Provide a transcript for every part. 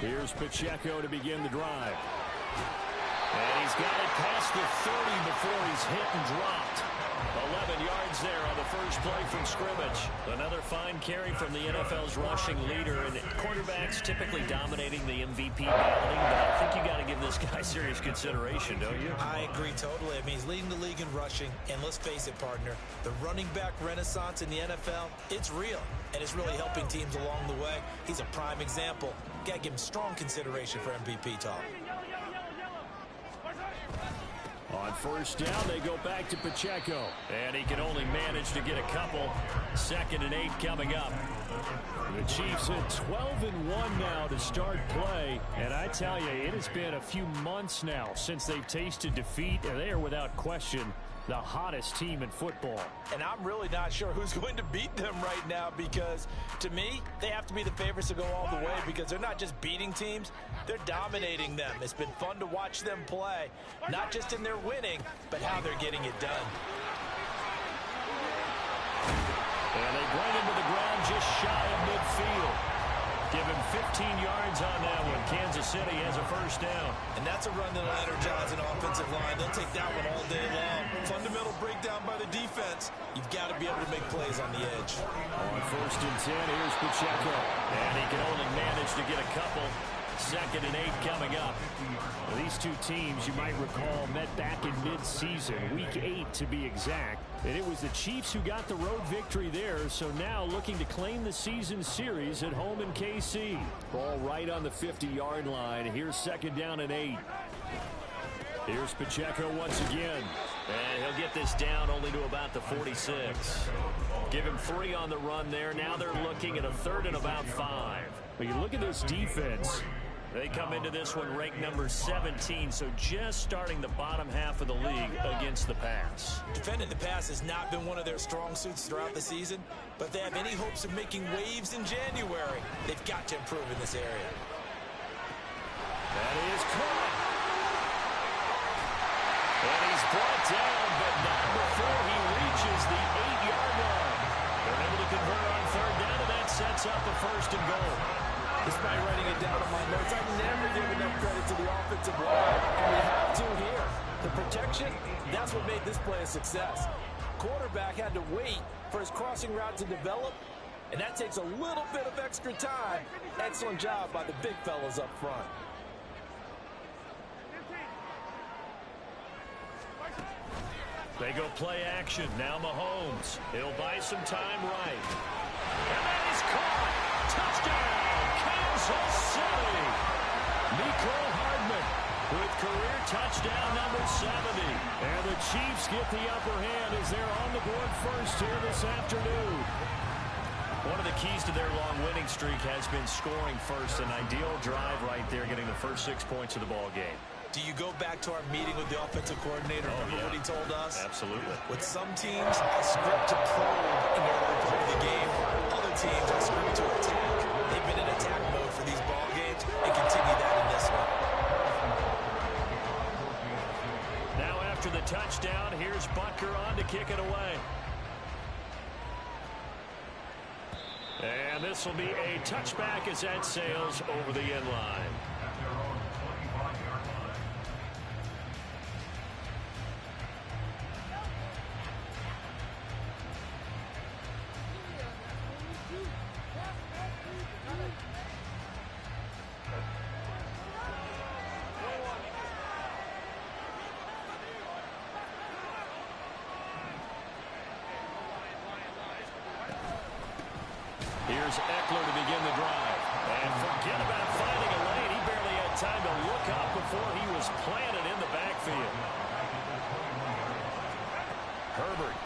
Here's Pacheco to begin the drive. And he's got it past the 30 before he's hit and dropped. 11 yards there on the first play from scrimmage. Another fine carry from the NFL's rushing leader. And quarterbacks typically dominating the MVP balloting, but I think you got to give this guy serious consideration, don't you? I agree totally. I mean, he's leading the league in rushing. And let's face it, partner, the running back renaissance in the NFL, it's real. And it's really helping teams along the way. He's a prime example. Got to give him strong consideration for MVP talk. On first down, they go back to Pacheco. And he can only manage to get a couple. 2nd and 8 coming up. The Chiefs at 12-1 now to start play. And I tell you, it has been a few months now since they've tasted defeat. And they are without question the hottest team in football. And I'm really not sure who's going to beat them right now, because to me, they have to be the favorites to go all the way, because they're not just beating teams, they're dominating them. It's been fun to watch them play, not just in their winning, but how they're getting it done. And they bring him to the ground just shy of midfield. Give him 15 yards on that one. Kansas City has a first down. And that's a run that'll energize an offensive line. They'll take that one all day long. Fundamental breakdown by the defense. You've got to be able to make plays on the edge. On 1st and 10, here's Pacheco. And he can only manage to get a couple. 2nd and 8 coming up. Well, these two teams, you might recall, met back in mid-season, week 8 to be exact. And it was the Chiefs who got the road victory there, so now looking to claim the season series at home in KC. Ball right on the 50-yard line. Here's 2nd down and 8. Here's Pacheco once again. And he'll get this down only to about the 46. Give him 3 on the run there. Now they're looking at a 3rd and about 5. But you look at this defense. They come into this one ranked number 17, so just starting the bottom half of the league against the pass. Defending the pass has not been one of their strong suits throughout the season, but they have any hopes of making waves in January. They've got to improve in this area. That is caught. And he's brought down, but not before he reaches the 8-yard line. They're able to convert on 3rd down, and that sets up a 1st and goal. Despite writing it down on my notes, I never give enough credit to the offensive line, and we have to here. The protection, that's what made this play a success. Quarterback had to wait for his crossing route to develop, and that takes a little bit of extra time. Excellent job by the big fellas up front. They go play action. Now Mahomes. He'll buy some time right. And that is caught. Touchdown, Kansas City. Mecole Hardman with career touchdown number 70. And the Chiefs get the upper hand as they're on the board first here this afternoon. One of the keys to their long winning streak has been scoring first. An ideal drive right there, getting the first 6 points of the ball game. Do you go back to our meeting with the offensive coordinator? Remember what he told us? Absolutely. With some teams, a script to probe in the early part of the game. Other teams, a script to attack. They've been in attack mode for these ball games and continue that in this one. Now after the touchdown, here's Butker on to kick it away. And this will be a touchback as that sails over the end line. Here's Eckler to begin the drive. And forget about finding a lane. He barely had time to look up before he was planted in the backfield. Herbert.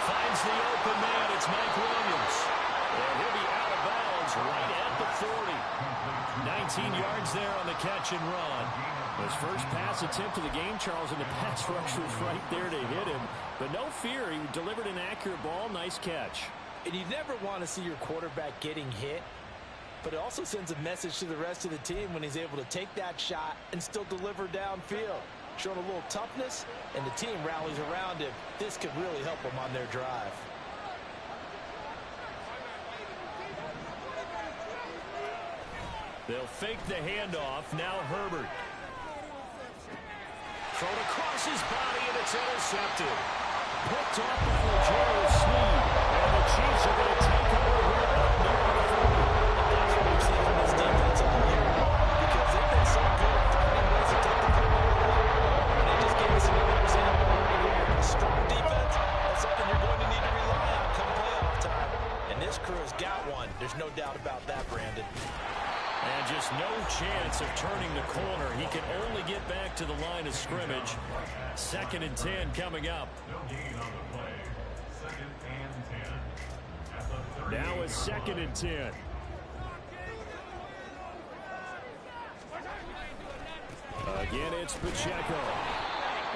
Finds the open man. It's Mike Williams. And he'll be out of bounds right at the 40. 19 yards there on the catch and run. His first pass attempt of the game, Charles, and the pass rush was right there to hit him. But no fear, he delivered an accurate ball. Nice catch. And you never want to see your quarterback getting hit, but it also sends a message to the rest of the team when he's able to take that shot and still deliver downfield. Showing a little toughness, and the team rallies around him. This could really help them on their drive. They'll fake the handoff. Now Herbert. Thrown across his body, and it's intercepted. Picked off by L'Jarius Sneed. And the Chiefs are going to take over here up near the 40. That's what we've seen from this defense all year. Because they've been so good at finding ways to take the football away. And they just gave us another example right here. A strong defense, that's something you're going to need to rely on come playoff time. And this crew has got one. There's no doubt about that, Brandon. And just no chance of turning the corner. He can only get back to the line of scrimmage. 2nd and 10 coming up. Now it's 2nd and 10. Again, it's Pacheco.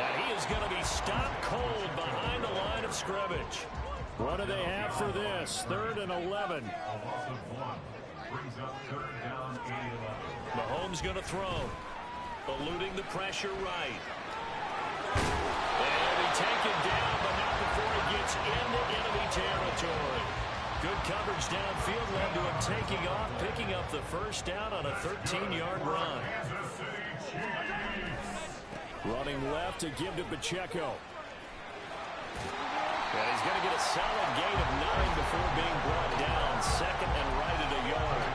And he is going to be stopped cold behind the line of scrimmage. What do they have for this? 3rd and 11. Mahomes going to throw. Eluding the pressure right. And he taken down, but not before he gets into enemy territory. Good coverage downfield led to him taking off, picking up the first down on a 13-yard run. Running left to give to Pacheco. And he's going to get a solid gain of 9 before being brought down. 2nd and right at a yard.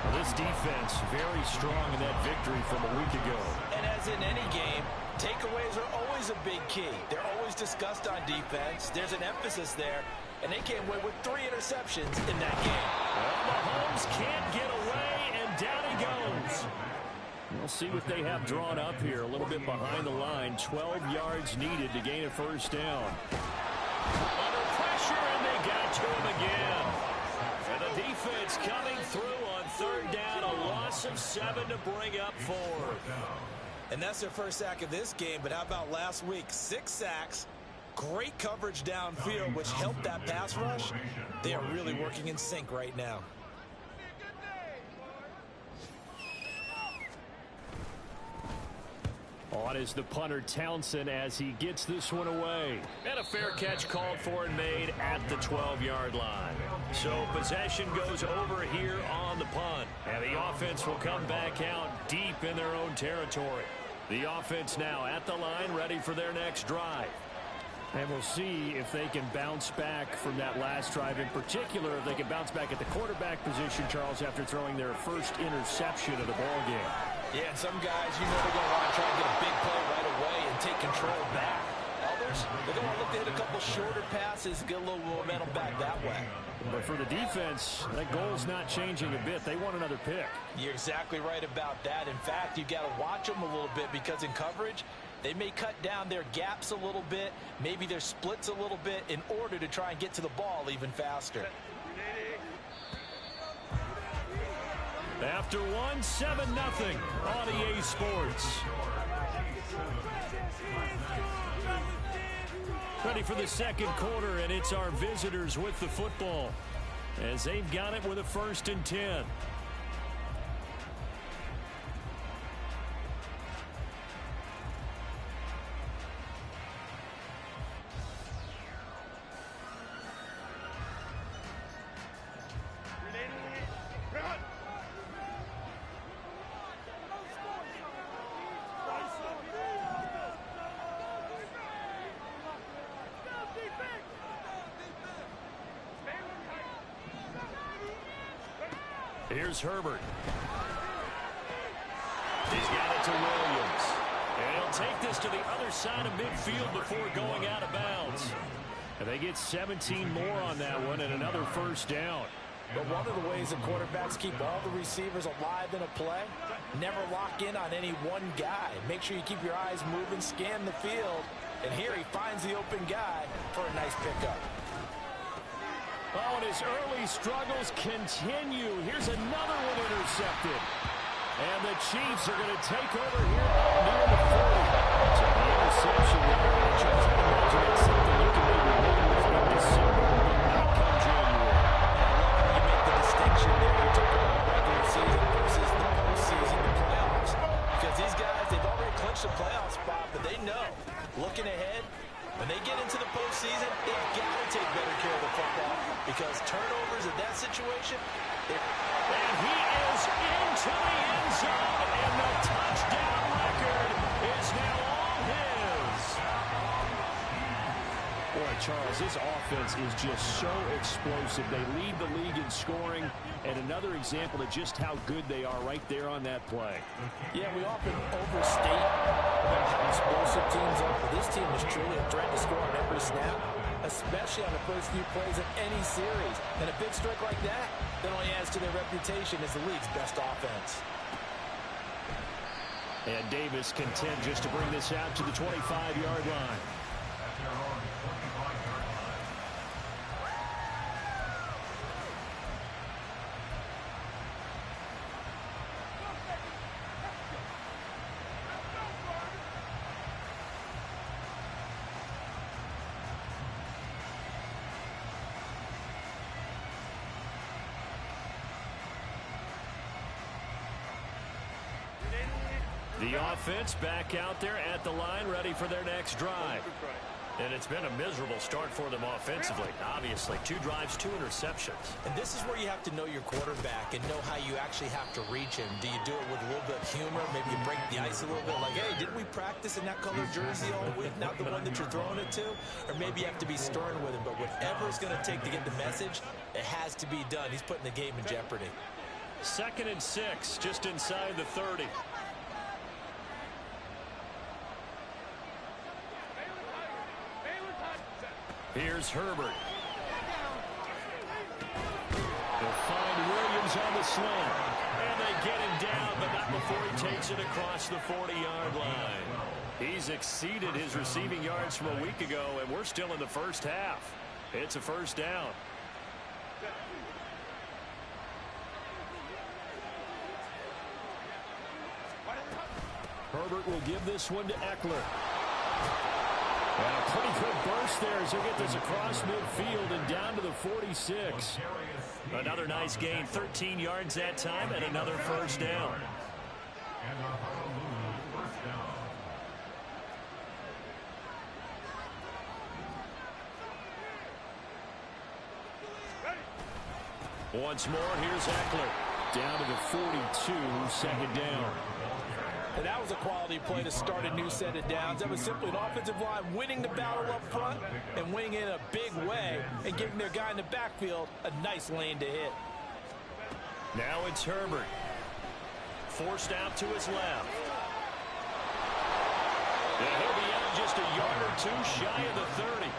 Well, this defense very strong in that victory from a week ago. And as in any game, takeaways are always a big key. They're always discussed on defense. There's an emphasis there. And they came away with 3 interceptions in that game. Well, Mahomes can't get away, and down he goes. We'll see what they have drawn up here. A little bit behind the line. 12 yards needed to gain a first down. Under pressure, and they got to him again. And the defense coming through on 3rd down. A loss of 7 to bring up 4th. And that's their first sack of this game. But how about last week? 6 sacks. Great coverage downfield, which helped that pass rush. They are really working in sync right now. On is the punter Townsend as he gets this one away. And a fair catch called for and made at the 12-yard line. So possession goes over here on the punt. And the offense will come back out deep in their own territory. The offense now at the line, ready for their next drive. And we'll see if they can bounce back from that last drive. In particular, if they can bounce back at the quarterback position, Charles, after throwing their first interception of the ball game. Yeah, and some guys, you know, they're going to want to try and get a big play right away and take control back. Others, they're going to look to hit a couple shorter passes, get a little momentum back that way. But for the defense, that goal's not changing a bit. They want another pick. You're exactly right about that. In fact, you've got to watch them a little bit because in coverage, they may cut down their gaps a little bit, maybe their splits a little bit in order to try and get to the ball even faster. After 7-0 on EA Sports. Ready for the second quarter, and it's our visitors with the football as they've got it with a 1st and 10. Here's Herbert. He's got it to Williams. And he'll take this to the other side of midfield before going out of bounds. And they get 17 more on that one and another first down. But one of the ways that quarterbacks keep all the receivers alive in a play, never lock in on any one guy. Make sure you keep your eyes moving, scan the field. And here he finds the open guy for a nice pickup. Oh, and his early struggles continue. Here's another one intercepted. And the Chiefs are going to take over here up near the 40. So the interception there. Charles, I imagine it's something you can maybe live with in December, but not come January. And I love how you make the distinction there. You're talking about regular season versus the postseason, the playoffs. Because these guys, they've already clinched a playoff spot, but they know, looking ahead, when they get into the postseason, they've got to take better care of the football because turnovers in that situation, And he is into the end zone, and the touchdown record is now all his. Boy, Charles, this offense is just so explosive. They lead the league in scoring, and another example of just how good they are right there on that play. Yeah, we often overstate about how explosive teams are, but this team is truly a threat to score on every snap, especially on the first few plays of any series. And a big strike like that only adds to their reputation as the league's best offense. And Davis content just to bring this out to the 25-yard line. The offense back out there at the line, ready for their next drive. And it's been a miserable start for them offensively. Obviously, 2 drives, 2 interceptions. And this is where you have to know your quarterback and know how you actually have to reach him. Do you do it with a little bit of humor? Maybe you break the ice a little bit like, hey, didn't we practice in that color jersey all week? Not the one that you're throwing it to? Or maybe you have to be stern with him. But whatever it's going to take to get the message, it has to be done. He's putting the game in jeopardy. 2nd and 6, just inside the 30. Here's Herbert. They'll find Williams on the slant. And they get him down, but not before he takes it across the 40-yard line. He's exceeded his receiving yards from a week ago, and we're still in the first half. It's a first down. Herbert will give this one to Eckler. And a pretty good burst there as he'll get this across midfield and down to the 46. Another nice gain, 13 yards that time, and another first down. Once more, here's Eckler. Down to the 42, 2nd down. And that was a quality play to start a new set of downs. That was simply an offensive line winning the battle up front and winning it in a big way and giving their guy in the backfield a nice lane to hit. Now it's Herbert. Forced out to his left. And he'll be out just a yard or 2 shy of the 30.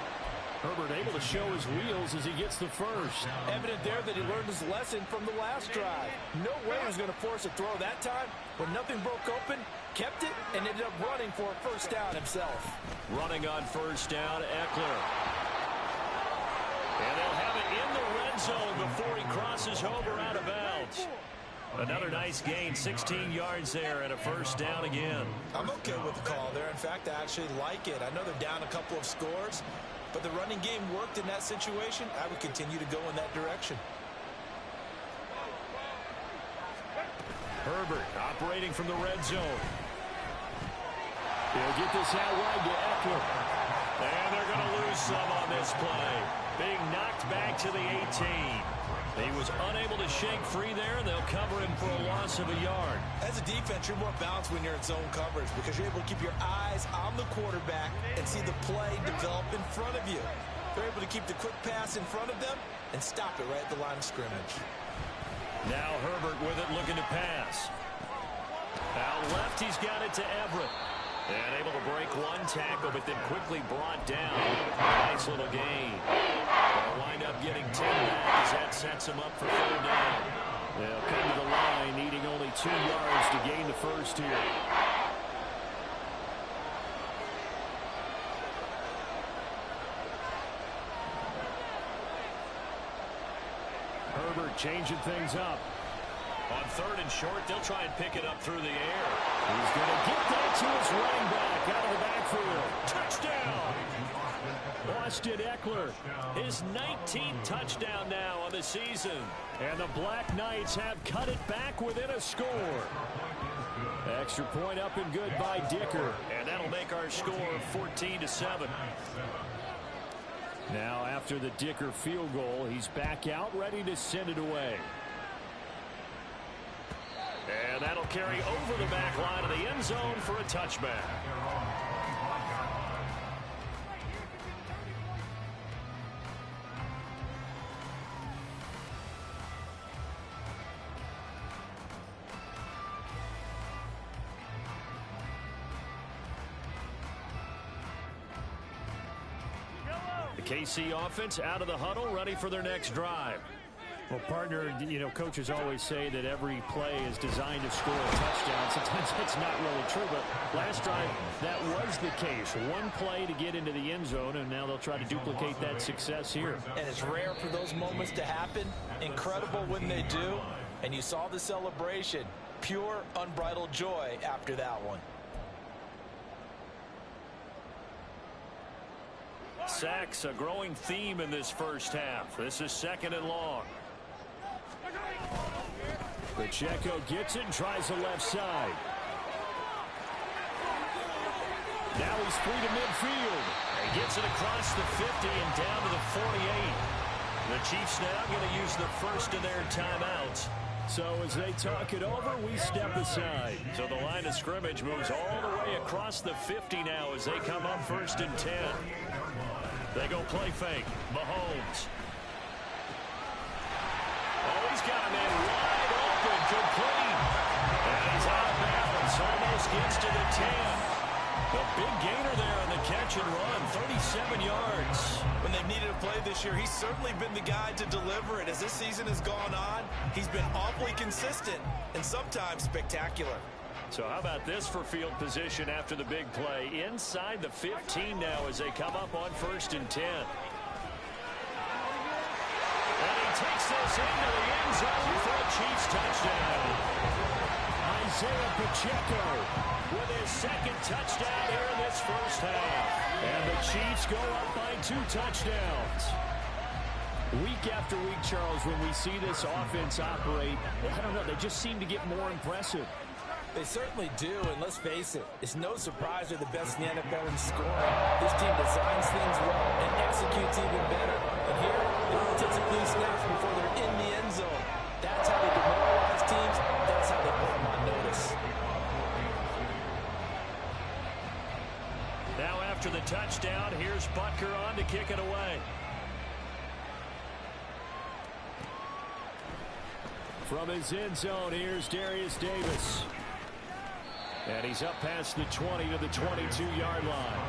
Herbert able to show his wheels as he gets the first. Evident there that he learned his lesson from the last drive. No way he was going to force a throw that time. When nothing broke open, kept it, and ended up running for a first down himself. Running on first down, Eckler. And they'll have it in the red zone before he crosses over out of bounds. Another nice gain, 16 yards there, and a first down again. I'm okay with the call there. In fact, I actually like it. I know they're down a couple of scores, but the running game worked in that situation. I would continue to go in that direction. Herbert operating from the red zone. He'll get this out wide to Eckler. And they're going to lose some on this play. Being knocked back to the 18. He was unable to shake free there, and they'll cover him for a loss of a yard. As a defense, you're more balanced when you're in zone coverage because you're able to keep your eyes on the quarterback and see the play develop in front of you. They're able to keep the quick pass in front of them and stop it right at the line of scrimmage. Now Herbert with it, looking to pass. Out left, he's got it to Everett. And able to break one tackle, but then quickly brought down. Nice little gain. They'll wind up getting 10 back as that sets him up for 3rd down. They'll come to the line, needing only 2 yards to gain the first here. Herbert changing things up. On 3rd and short, they'll try and pick it up through the air. He's going to get that to his running back out of the backfield. Touchdown! Austin Eckler, his 19th touchdown now on the season. And the Black Knights have cut it back within a score. Extra point up and good by Dicker. And that'll make our score 14-7. Now after the Dicker field goal, he's back out ready to send it away. And that'll carry over the back line of the end zone for a touchback. The KC offense out of the huddle, ready for their next drive. Well, partner, you know, coaches always say that every play is designed to score a touchdown. Sometimes that's not really true, but last drive, that was the case. One play to get into the end zone, and now they'll try to duplicate that success here. And it's rare for those moments to happen. Incredible when they do. And you saw the celebration. Pure, unbridled joy after that one. Sacks, a growing theme in this first half. This is 2nd and long. Pacheco gets it and tries the left side. Now he's free to midfield. He gets it across the 50 and down to the 48. The Chiefs now going to use the first of their timeouts. So as they talk it over, we step aside. So the line of scrimmage moves all the way across the 50 now as they come up 1st and 10. They go play fake. Mahomes. Oh, he's got a man wide open, complete. And he's out of bounds. Almost gets to the 10. The big gainer there on the catch and run, 37 yards. When they've needed a play this year, he's certainly been the guy to deliver it. As this season has gone on, he's been awfully consistent and sometimes spectacular. So how about this for field position after the big play? Inside the 15 now as they come up on 1st and 10. And he takes this into the end zone for a Chiefs touchdown. Isaiah Pacheco With his 2nd touchdown here in this first half. And the Chiefs go up by 2 touchdowns. Week after week, Charles, when we see this offense operate, I don't know, they just seem to get more impressive. They certainly do, and let's face it, it's no surprise they're the best in the NFL in scoring. This team designs things well and executes even better. And here, it only takes a few snaps before they're in the end zone. That's how they demoralize teams. That's how they put them on notice. Now after the touchdown, here's Butker on to kick it away. From his end zone, here's Darius Davis. And he's up past the 20 to the 22-yard line.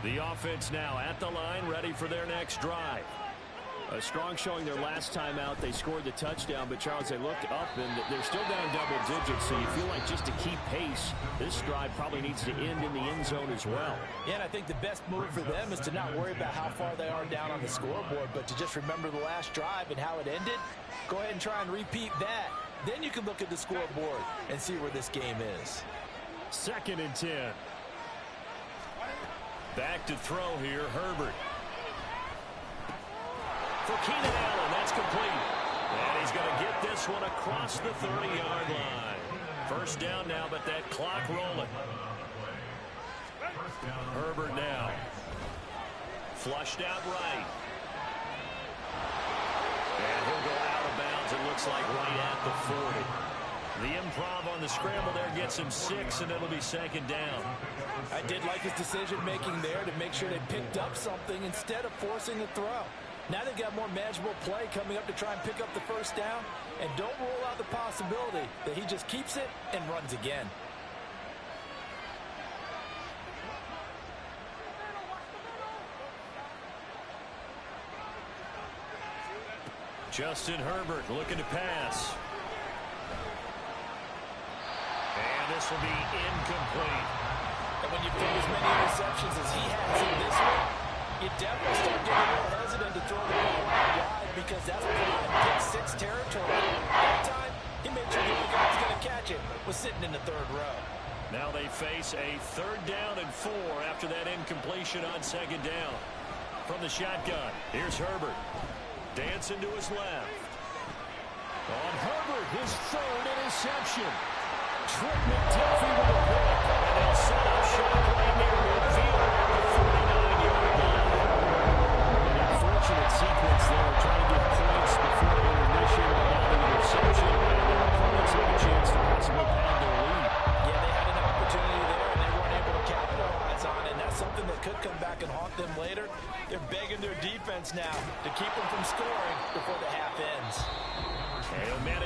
The offense now at the line, ready for their next drive. A strong showing their last time out. They scored the touchdown, but Charles, they looked up and they're still down double digits. So you feel like just to keep pace, this drive probably needs to end in the end zone as well. Yeah, and I think the best move for them is to not worry about how far they are down on the scoreboard, but to just remember the last drive and how it ended. Go ahead and try and repeat that. Then you can look at the scoreboard and see where this game is. 2nd and 10. Back to throw here, Herbert. For Keenan Allen, that's complete. And he's going to get this one across the 30-yard line. First down now, but that clock rolling. Herbert now. Flushed out right. And he'll go out of bounds, it looks like right at the 40. The improv on the scramble there gets him 6, and it'll be 2nd down. I did like his decision-making there to make sure they picked up something instead of forcing the throw. Now they've got more manageable play coming up to try and pick up the first down. And don't rule out the possibility that he just keeps it and runs again. Justin Herbert looking to pass. And this will be incomplete. And when you throw as many interceptions as he has in this one, you definitely start getting a little hesitant to throw the ball wide because that's pick 6 territory. That time, he made sure the guy was going to catch it, was sitting in the 3rd row. Now they face a 3rd down and 4 after that incompletion on 2nd down. From the shotgun, here's Herbert. Dancing to his left. On Herbert, his 3rd interception. Trent McDuffie with a pick. And they'll set up shop right near midfield at the 49-yard line.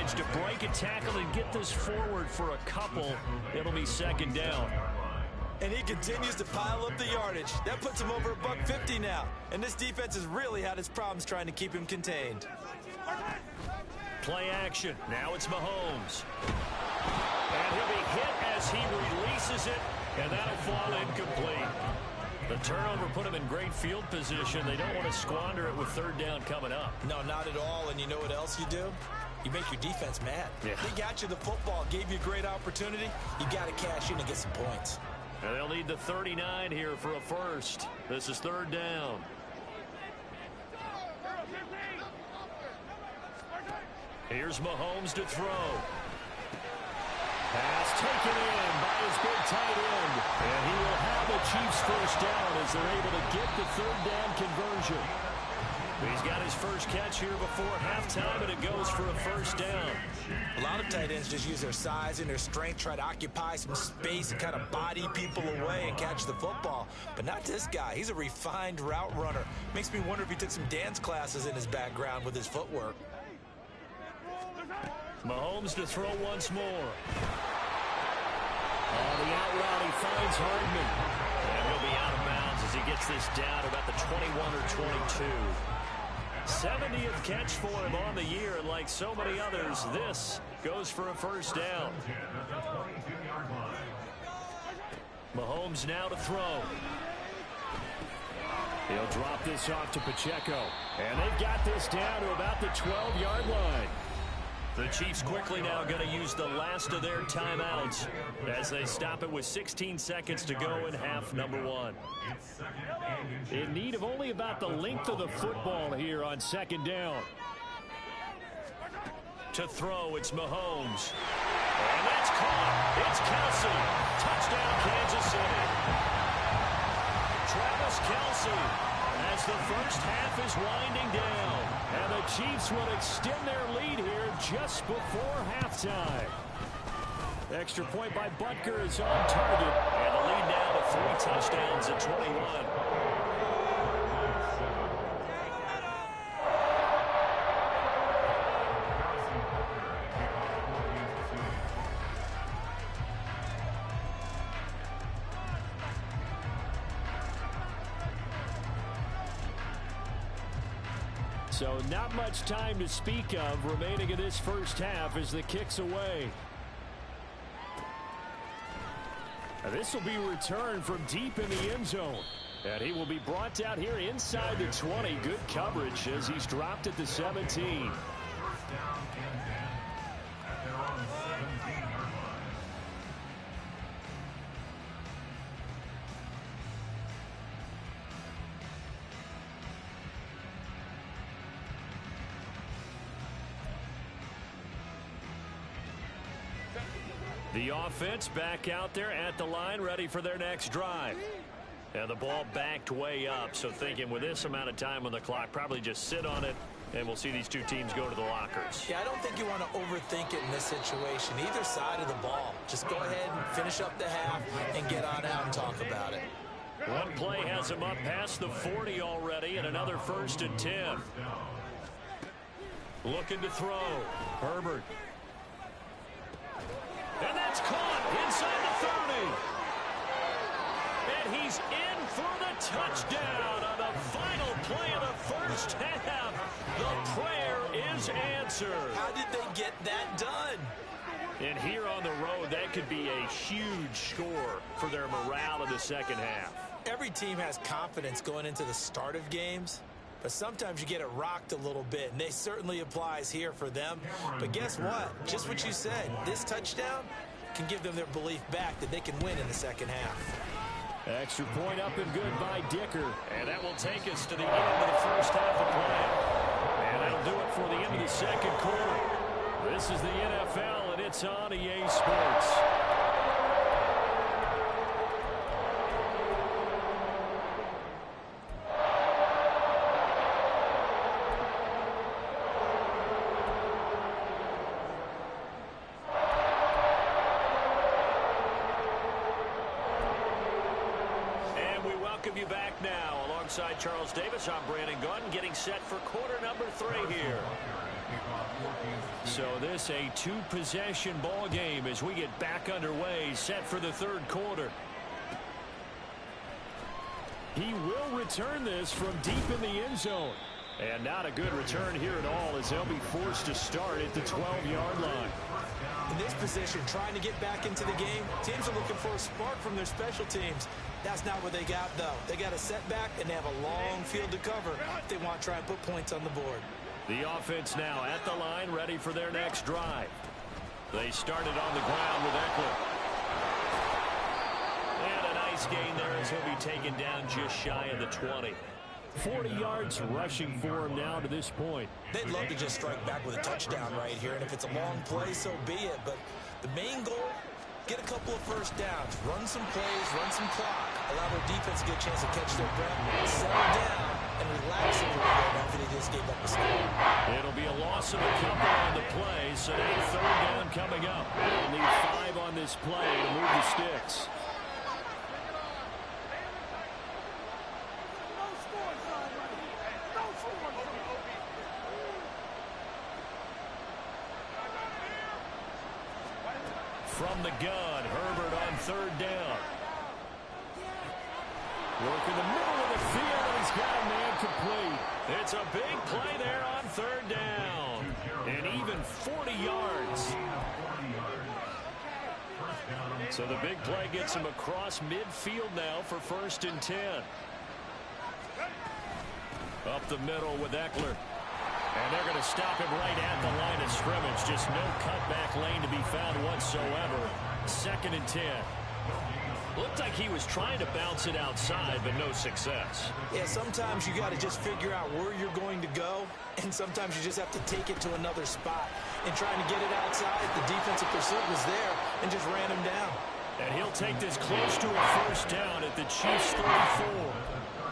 manage to break a tackle and get this forward for a couple. It'll be second down. And he continues to pile up the yardage. That puts him over $150 now. And this defense has really had its problems trying to keep him contained. Play action. Now it's Mahomes. And he'll be hit as he releases it, and that'll fall incomplete. The turnover put him in great field position. They don't want to squander it with third down coming up. No, not at all. And you know what else you do? You make your defense mad. Yeah. They got you the football, gave you a great opportunity. You got to cash in and get some points. And they'll need the 39 here for a first. This is third down. Here's Mahomes to throw. Pass taken in by his big tight end. And he will have the Chiefs first down as they're able to get the third down conversion. He's got his first catch here before halftime, and it goes for a first down. A lot of tight ends just use their size and their strength, try to occupy some space and kind of body people away and catch the football. But not this guy. He's a refined route runner. Makes me wonder if he took some dance classes in his background with his footwork. Mahomes to throw once more. On the out route, he finds Hardman. And he'll be out of bounds as he gets this down about the 21 or 22. 70th catch for him on the year, and like so many others, this goes for a first down. Mahomes now to throw. He'll drop this off to Pacheco. And they've got this down to about the 12-yard line. The Chiefs quickly now going to use the last of their timeouts as they stop it with 16 seconds to go in half number one. In need of only about the length of the football here on second down. To throw, it's Mahomes. And that's caught. It's Kelsey. Touchdown, Kansas City. Travis Kelsey, as the first half is winding down. And the Chiefs will extend their lead here just before halftime. Extra point by Butker is on target. And the lead now to 3 touchdowns at 21. So not much time to speak of remaining in this first half as the kick's away. Now this will be returned from deep in the end zone. And he will be brought down here inside the 20. Good coverage as he's dropped at the 17. The offense back out there at the line, ready for their next drive. And the ball backed way up, so thinking with this amount of time on the clock, probably just sit on it, and we'll see these two teams go to the lockers. Yeah, I don't think you want to overthink it in this situation. Either side of the ball. Just go ahead and finish up the half and get on out and talk about it. One play has him up past the 40 already, and another 1st and 10. Looking to throw. Herbert. And that's caught inside the 30. And he's in for the touchdown on the final play of the first half. The prayer is answered. How did they get that done? And here on the road, that could be a huge score for their morale in the second half. Every team has confidence going into the start of games, but sometimes you get it rocked a little bit, and this certainly applies here for them. But guess what? Just what you said, this touchdown can give them their belief back that they can win in the second half. Extra point up and good by Dicker. And that will take us to the end of the first half of play. And that'll do it for the end of the second quarter. This is the NFL, and it's on EA Sports. You back now alongside Charles Davis. I'm Brandon Gunn getting set for quarter number 3 here. So this a two-possession ball game as we get back underway, set for the third quarter. He will return this from deep in the end zone. And not a good return here at all as they'll be forced to start at the 12-yard line. In this position, trying to get back into the game, teams are looking for a spark from their special teams. That's not what they got, though. They got a setback, and they have a long field to cover if they want to try and put points on the board. The offense now at the line, ready for their next drive. They started on the ground with Eckler. And a nice gain there as he'll be taken down just shy of the 20. 40 yards rushing for him now to this point. They'd love to just strike back with a touchdown right here, and if it's a long play, so be it. But the main goal, get a couple of first downs, run some plays, run some clock, allow their defense to get a chance to catch their breath, settle down, and relax a little bit after they just gave up a score. It'll be a loss of a couple on the play, so now third down coming up. They'll need 5 on this play to move the sticks. From the gun, Herbert on third down. Work in the middle of the field, and he's got a man complete. It's a big play there on third down. And even 40 yards. So the big play gets him across midfield now for 1st and 10. Up the middle with Eckler. And they're going to stop him right at the line of scrimmage. Just no cutback lane to be found whatsoever. 2nd and 10. Looked like he was trying to bounce it outside, but no success. Yeah, sometimes you got to just figure out where you're going to go, and sometimes you just have to take it to another spot. And trying to get it outside, the defensive pursuit was there and just ran him down. And he'll take this close to a first down at the Chiefs' 34.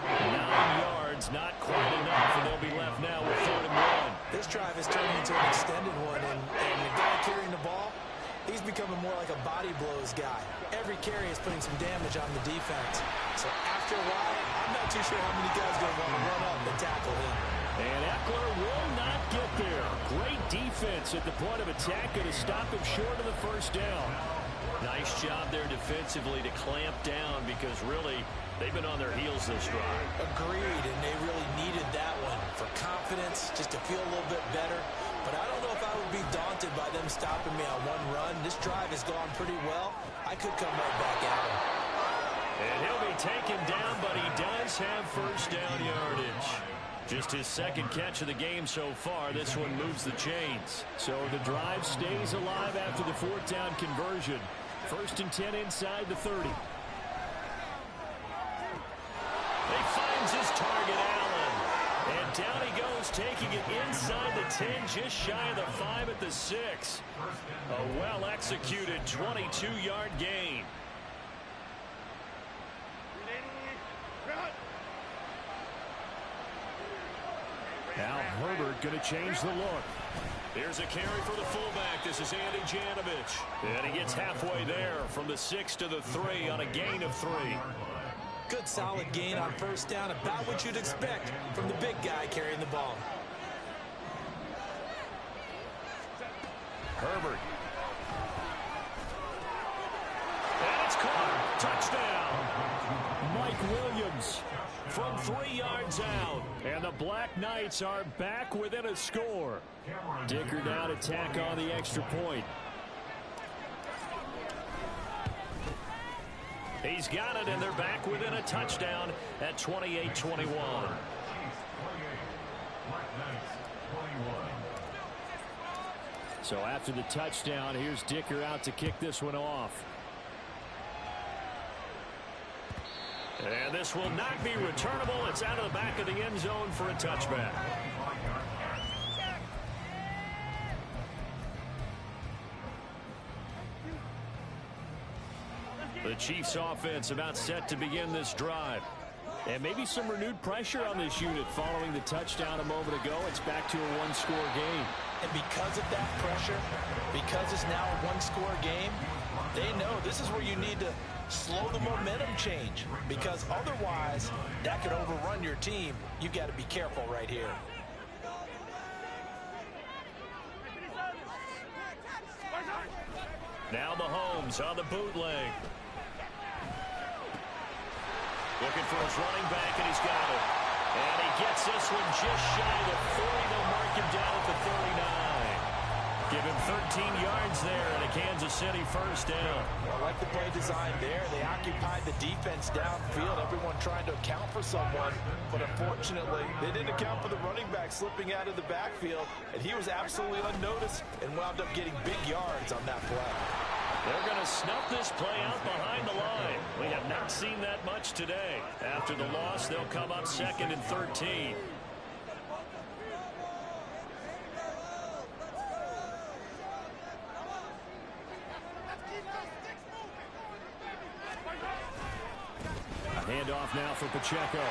9 yards, not quite enough, and they'll be left now with 3rd and 1. This drive is turning into an extended one, and the guy carrying the ball, he's becoming more like a body blows guy. Every carry is putting some damage on the defense. So after a while, I'm not too sure how many guys are going to want to run up and tackle him. And Eckler will not get there. Great defense at the point of attack, going to stop him short of the first down. Nice job there defensively to clamp down because really they've been on their heels this drive. Agreed, and they really needed that one for confidence, just to feel a little bit better. But I don't know if I would be daunted by them stopping me on one run. This drive has gone pretty well. I could come right back at him. And he'll be taken down, but he does have first down yardage. Just his 2nd catch of the game so far. This one moves the chains. So the drive stays alive after the 4th down conversion. 1st and 10 inside the 30. He finds his target, Allen. And down he goes, taking it inside the 10, just shy of the 5 at the 6. A well-executed 22-yard gain. Now Herbert going to change the look. Here's a carry for the fullback. This is Andy Janovich. And he gets halfway there from the 6 to the 3 on a gain of 3. Good solid gain on first down, about what you'd expect from the big guy carrying the ball. Herbert. And it's caught. Touchdown. Mike Williams from 3 yards out. And the Black Knights are back within a score. Dicker now to tack on the extra point. He's got it, and they're back within a touchdown at 28-21. So after the touchdown, here's Dicker out to kick this one off. And this will not be returnable. It's out of the back of the end zone for a touchback. The Chiefs offense about set to begin this drive. And maybe some renewed pressure on this unit following the touchdown a moment ago. It's back to a one-score game. And because of that pressure, because it's now a one-score game, they know this is where you need to slow the momentum change, because otherwise that could overrun your team. You've got to be careful right here. Now Mahomes on the bootleg. Looking for his running back, and he's got it. And he gets this one just shy of 40. They'll mark him down at the 39. Give him 13 yards there and a Kansas City first down. I like the play design there. They occupied the defense downfield. Everyone trying to account for someone. But unfortunately, they didn't account for the running back slipping out of the backfield. And he was absolutely unnoticed and wound up getting big yards on that play. They're going to snuff this play out behind the line. We have not seen that much today. After the loss, they'll come up 2nd and 13. Handoff now for Pacheco.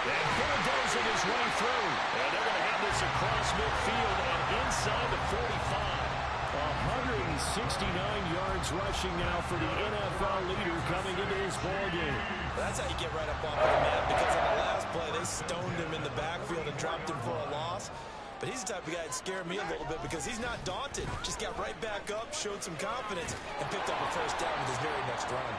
And bulldozing his way through. And they're going to have this across midfield and inside the 45. 169 yards rushing now for the NFL leader coming into this ballgame. That's how you get right up off of the man, because on the last play, they stoned him in the backfield and dropped him for a loss. But he's the type of guy that scared me a little bit because he's not daunted. Just got right back up, showed some confidence, and picked up a first down with his very next run.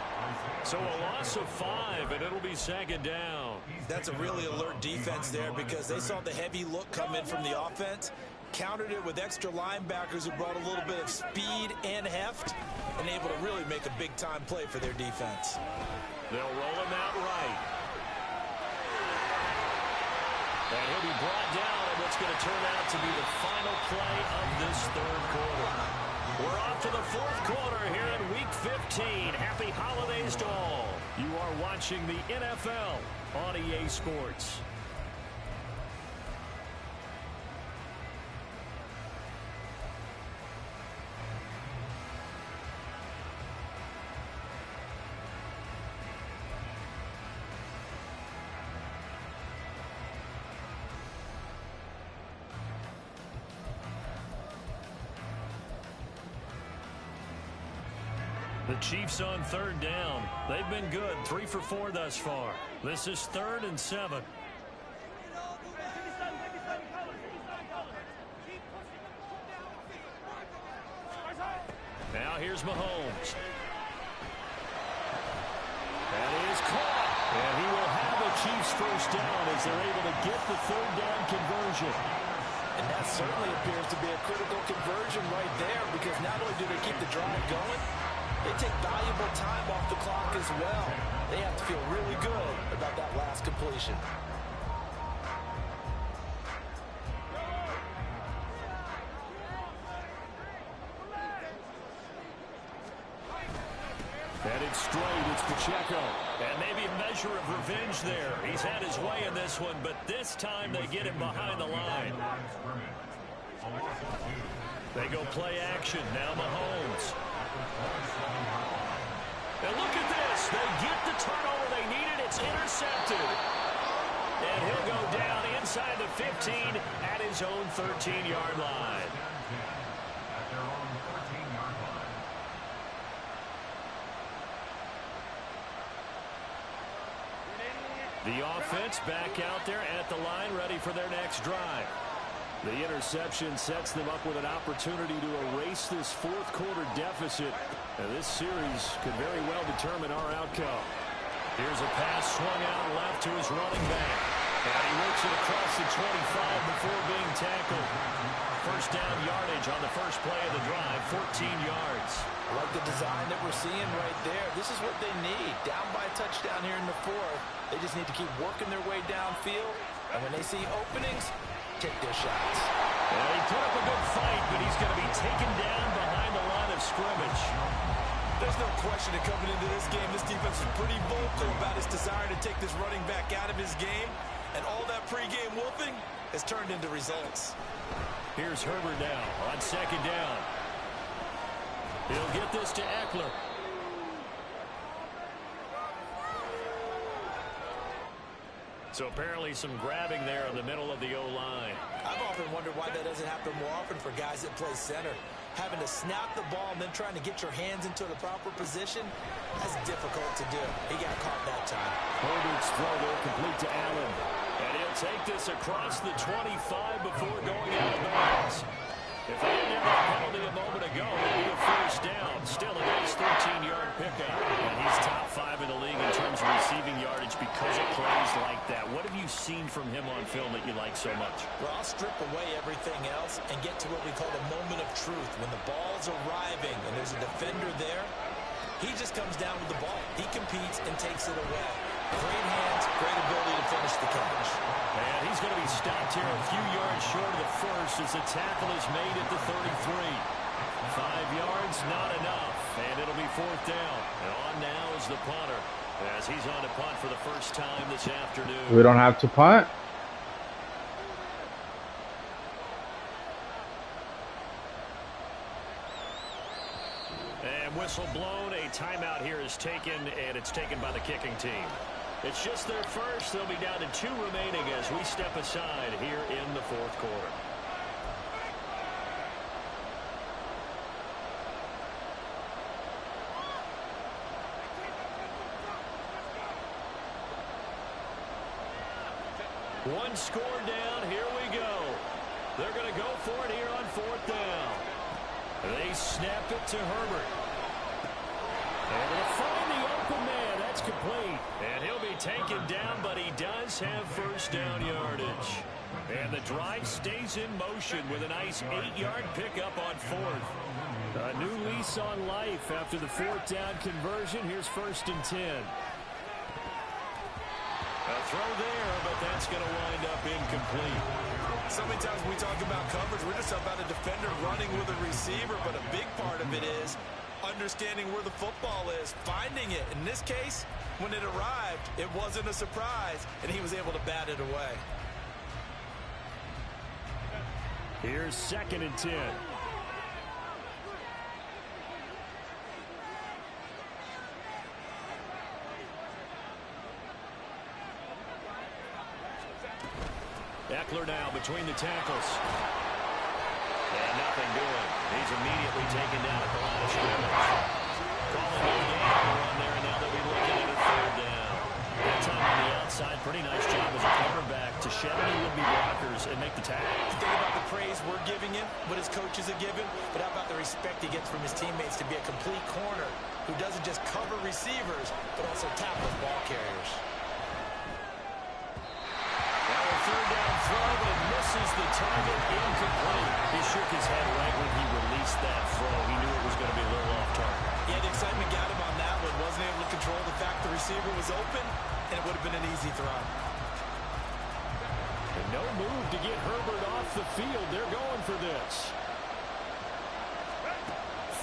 So a loss of 5, and it'll be 2nd down. That's a really alert defense there because they saw the heavy look come in from the offense, countered it with extra linebackers who brought a little bit of speed and heft, and able to really make a big-time play for their defense. They'll roll him out right. And he'll be brought down in what's going to turn out to be the final play of this 3rd quarter. We're off to the 4th quarter here in Week 15. Happy holidays to all. You are watching the NFL on EA Sports. The Chiefs on 3rd down. They've been good, 3 for 4 thus far. This is 3rd and 7. Now here's Mahomes. That is caught. And he will have the Chiefs first down as they're able to get the 3rd down conversion. And that certainly appears to be a critical conversion right there, because not only do they keep the drive going, they take valuable time off the clock as well. They have to feel really good about that last completion. And it's straight. It's Pacheco. And maybe a measure of revenge there. He's had his way in this one, but this time they get him behind the line. They go play action. Now Mahomes. And look at this. They get the turnover they needed. It's intercepted. And he'll go down inside the 15 at his own 13-yard line. The offense back out there at the line, ready for their next drive. The interception sets them up with an opportunity to erase this 4th quarter deficit. And this series could very well determine our outcome. Here's a pass swung out left to his running back. And he works it across the 25 before being tackled. First down yardage on the first play of the drive, 14 yards. I like the design that we're seeing right there. This is what they need. Down by a touchdown here in the 4th. They just need to keep working their way downfield. And when they see openings, take their shots. Well, he put up a good fight, but he's going to be taken down behind the line of scrimmage. There's no question that coming into this game, this defense is pretty vocal about its desire to take this running back out of his game. And all that pregame wolfing has turned into results. Here's Herbert now on 2nd down. He'll get this to Eckler. So apparently some grabbing there in the middle of the O-line. I've often wondered why that doesn't happen more often for guys that play center. Having to snap the ball and then trying to get your hands into the proper position, that's difficult to do. He got caught that time. Herbert's throw there complete to Allen. And he'll take this across the 25 before going out of bounds. If they didn't have that penalty a moment ago, seen from him on film that you like so much? Well, I'll strip away everything else and get to what we call the moment of truth. When the ball's arriving and there's a defender there, he just comes down with the ball. He competes and takes it away. Great hands, great ability to finish the catch. And he's going to be stopped here a few yards short of the first as the tackle is made at the 33. 5 yards, not enough, and it'll be fourth down. And on now is the punter as he's on to punt for the first time this afternoon. We don't have to punt. And whistle blown. A timeout here is taken, and it's taken by the kicking team. It's just their first. They'll be down to 2 remaining as we step aside here in the fourth quarter. One score down. Here we go. They're going to go for it here on fourth down. They snap it to Herbert. And they'll find the open man. That's complete. And he'll be taken down, but he does have first down yardage. And the drive stays in motion with a nice 8-yard pickup on fourth. A new lease on life after the fourth down conversion. Here's first and 10. A throw there, but that's going to wind up incomplete. So many times when we talk about coverage, we're just about a defender running with a receiver, but a big part of it is understanding where the football is, finding it. In this case, when it arrived, it wasn't a surprise, and he was able to bat it away. Here's second and 10. Eckler now between the tackles. And nothing doing. He's immediately taken down at the line of scrimmage. Calling a game run there, and now they'll be looking at a third down. That time on the outside, pretty nice job as a cornerback to shed any would-be blockers and make the tackle. Think about the praise we're giving him, what his coaches are giving, but how about the respect he gets from his teammates to be a complete corner who doesn't just cover receivers, but also tackles ball carriers. Third down throw, but it misses the target, incomplete. He shook his head right when he released that throw. He knew it was going to be a little off target. Yeah, the excitement got him on that one. Wasn't able to control the fact the receiver was open, and it would have been an easy throw. And no move to get Herbert off the field. They're going for this.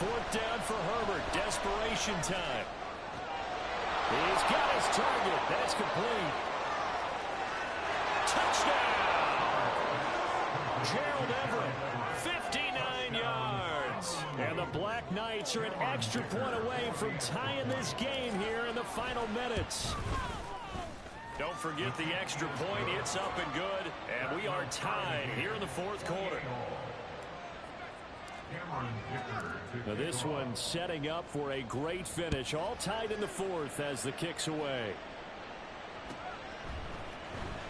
Fourth down for Herbert. Desperation time. He's got his target. That's complete. Touchdown! Gerald Everett, 59 yards. And the Black Knights are an extra point away from tying this game here in the final minutes. Don't forget the extra point. It's up and good. And we are tied here in the fourth quarter. Now this one setting up for a great finish. All tied in the fourth as the kick's away.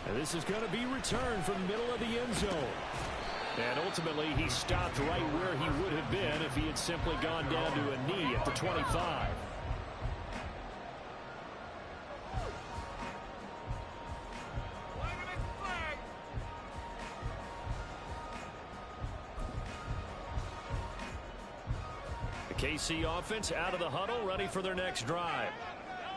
And this is going to be returned from the middle of the end zone. And ultimately, he stopped right where he would have been if he had simply gone down to a knee at the 25. The KC offense out of the huddle, ready for their next drive.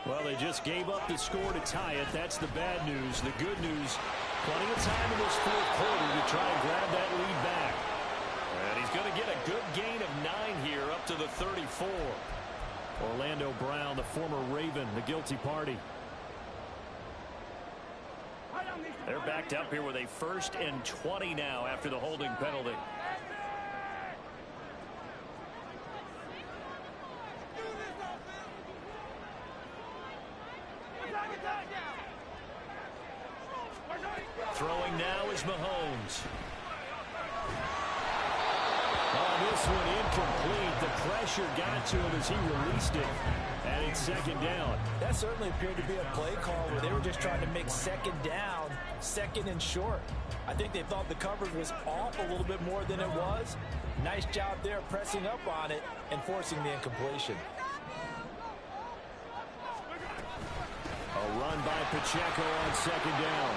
Well, they just gave up the score to tie it. That's the bad news. The good news, plenty of time in this fourth quarter to try and grab that lead back. And he's going to get a good gain of 9 here up to the 34. Orlando Brown, the former Raven, the guilty party. They're backed up here with a 1st and 20 now after the holding penalty. Throwing now is Mahomes. Oh, this one incomplete. The pressure got to him as he released it. And it's second down. That certainly appeared to be a play call where they were just trying to make second down, second and short. I think they thought the coverage was off a little bit more than it was. Nice job there pressing up on it and forcing the incompletion. A run by Pacheco on second down.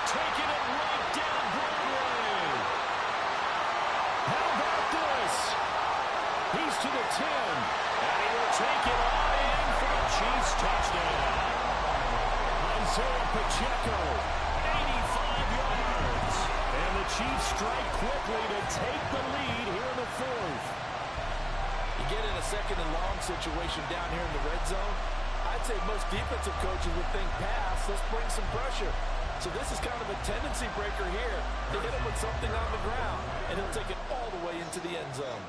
taking it right down Broadway. How about this? He's to the 10. And he will take it all in for a Chiefs touchdown. Isaiah Pacheco, 85 yards. And the Chiefs strike quickly to take the lead here in the fourth. You get in a second and long situation down here in the red zone, I'd say most defensive coaches would think pass, let's bring some pressure. So this is kind of a tendency breaker here. They hit him with something on the ground, and he'll take it all the way into the end zone.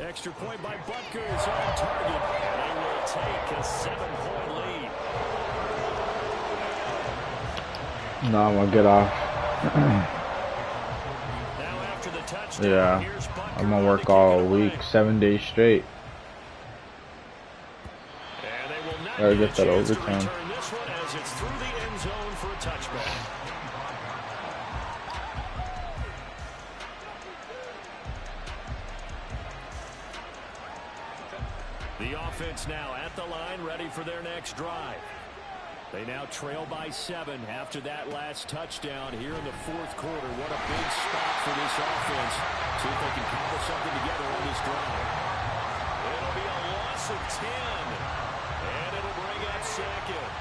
Extra point by Butker is on target. They will take a 7-point lead. No, I'm gonna get off. Now after the touchdown, Yeah, here's Butker I'm gonna on work to kick all it week, away. 7 days straight. And they will not Gotta get get that a chance to overtime. return this one as it's through the end zone for a touchback. The offense now at the line, ready for their next drive. They now trail by 7 after that last touchdown here in the fourth quarter. What a big spot for this offense. See if they can cobble something together on this drive. It'll be a loss of 10. And it'll bring up second.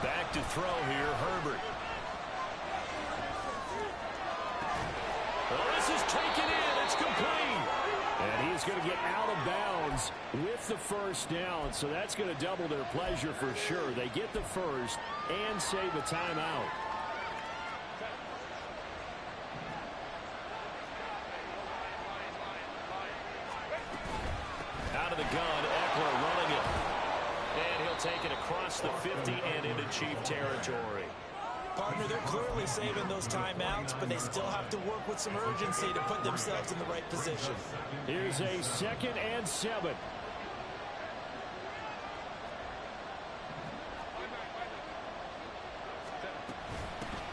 Back to throw here, Herbert. Well, this is taken in. It's complete. And he's going to get out of bounds with the first down. So that's going to double their pleasure for sure. They get the first and save a timeout. Out of the gun, Eckler running it. And he'll take it across the 50 and into Chief territory. Partner, they're clearly saving those timeouts, but they still have to work with some urgency to put themselves in the right position. Here's a 2nd and 7.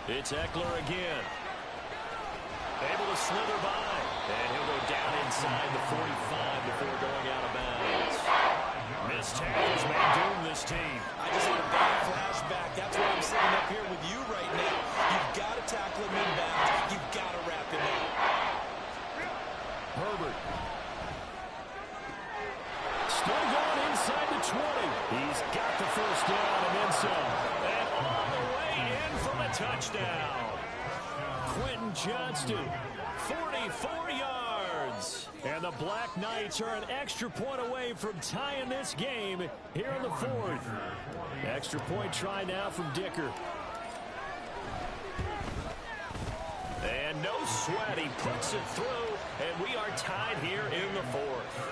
It's Eckler again. Able to slither by. And he'll go down inside the 45 before going out of bounds. Missed tackles may doom this team. I just had a bad flashback. That's why I'm sitting up here with you right now. You've got to tackle him inbound. You've got to wrap him up. Herbert. Still going inside the 20. He's got the first down and then some. And all the way in for the touchdown. Quentin Johnston, 44 yards. And the Black Knights are an extra point away from tying this game here in the fourth. Extra point try now from Dicker. And no sweat, he puts it through, and we are tied here in the fourth.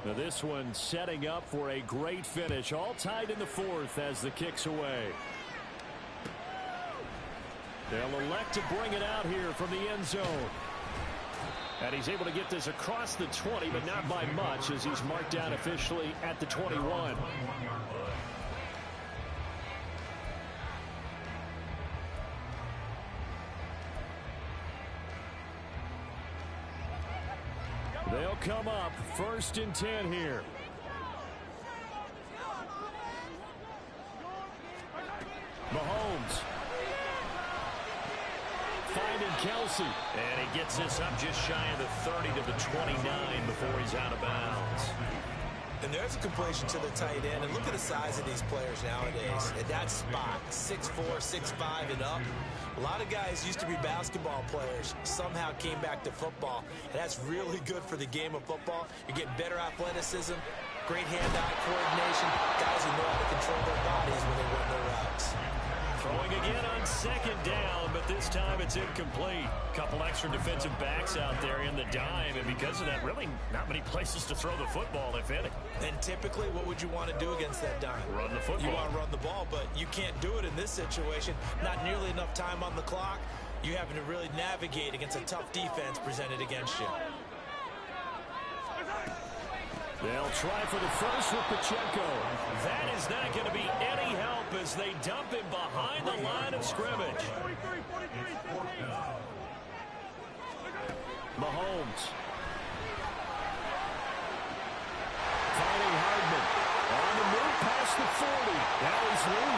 Now this one setting up for a great finish, all tied in the fourth as the kick's away. They'll elect to bring it out here from the end zone. And he's able to get this across the 20, but not by much as he's marked down officially at the 21. They'll come up 1st and 10 here. Mahomes. Finding Kelsey. And he gets this up just shy of the 30 to the 29 before he's out of bounds. And there's a completion to the tight end. And look at the size of these players nowadays. At that spot, 6'4", 6'5", and up. A lot of guys used to be basketball players, somehow came back to football. And that's really good for the game of football. You're getting better athleticism, great hand-eye coordination, guys who know how to control their bodies when they run their routes. Throwing again on 2nd down, but this time it's incomplete. Couple extra defensive backs out there in the dime, and because of that, really not many places to throw the football, if any. And typically, what would you want to do against that dime? Run the football. You want to run the ball, but you can't do it in this situation. Not nearly enough time on the clock. You're having to really navigate against a tough defense presented against you. They'll try for the first with Pacheco. That is not going to be any help as they dump him behind the line of scrimmage. Mahomes.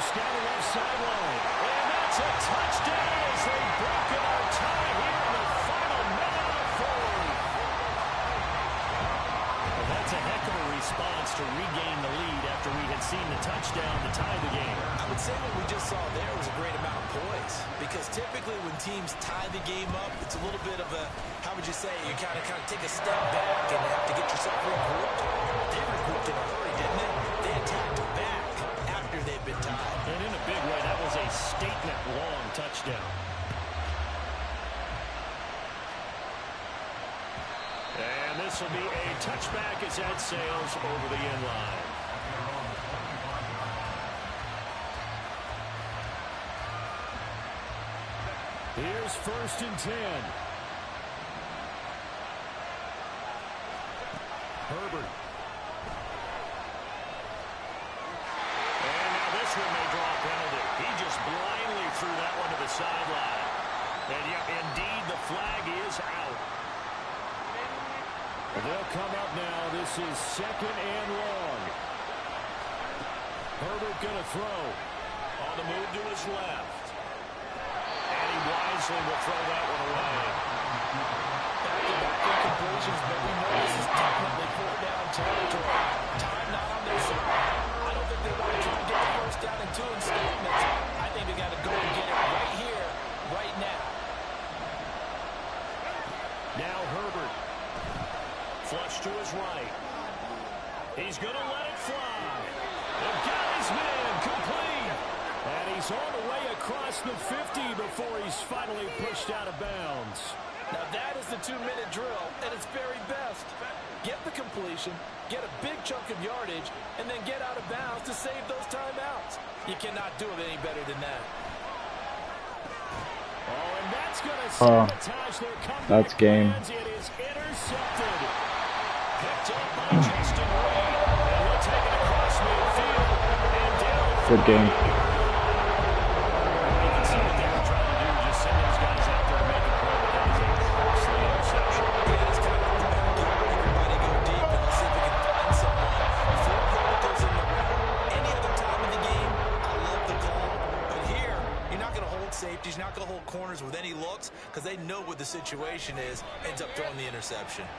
loose down the left sideline. And that's a touchdown as they've broken our tie here in the final minute of the fourth. Well, that's a heck of a response to regain the lead after we had seen the touchdown to tie the game. I would say what we just saw there was a great amount of poise, because typically when teams tie the game up, it's a little bit of a, how would you say, you kind of take a step back and have to get yourself regrouped. They regrouped in a hurry, didn't they? They attacked back after they'd been tied. And in a big way, that was a statement-long touchdown. And this will be a touchback as that sails over the end line. Here's 1st and 10. Herbert. And now this one may draw a penalty. He just blindly threw that one to the sideline. And yeah, indeed, the flag is out. They'll come up now. This is 2nd and long. Herbert going to throw. On the move to his left. And he wisely will throw that one away. Back-to-back incompletions, but we know this is definitely 4th-down territory. Time not on their side. I don't think they want to try and get the 1st down and 2 in statements. I think they got to go and get it right here, right now. Now Herbert. Flush to his right. He's going to let it fly. The guy's man complete. And he's all the way across the 50 before he's finally pushed out of bounds. Now that is the 2-minute drill at its very best. Get the completion, get a big chunk of yardage, and then get out of bounds to save those timeouts. You cannot do it any better than that. Oh, and that's going to sabotage their comeback. That's game. It is intercepted. Picked up by Justin Reed. And he'll take it across midfield. And down. Good game. You can see what they were trying to do. Just send those guys out there to make a play. That is a costly interception. Yeah, it's kind of like the backyard. Everybody go deep, and let's see if we can find someone. Before goes in the route. Any other time in the game, I love the call. But here, you're not going to hold safeties. You're not going to hold corners with any looks, because they know what the situation is. Ends up throwing the interception.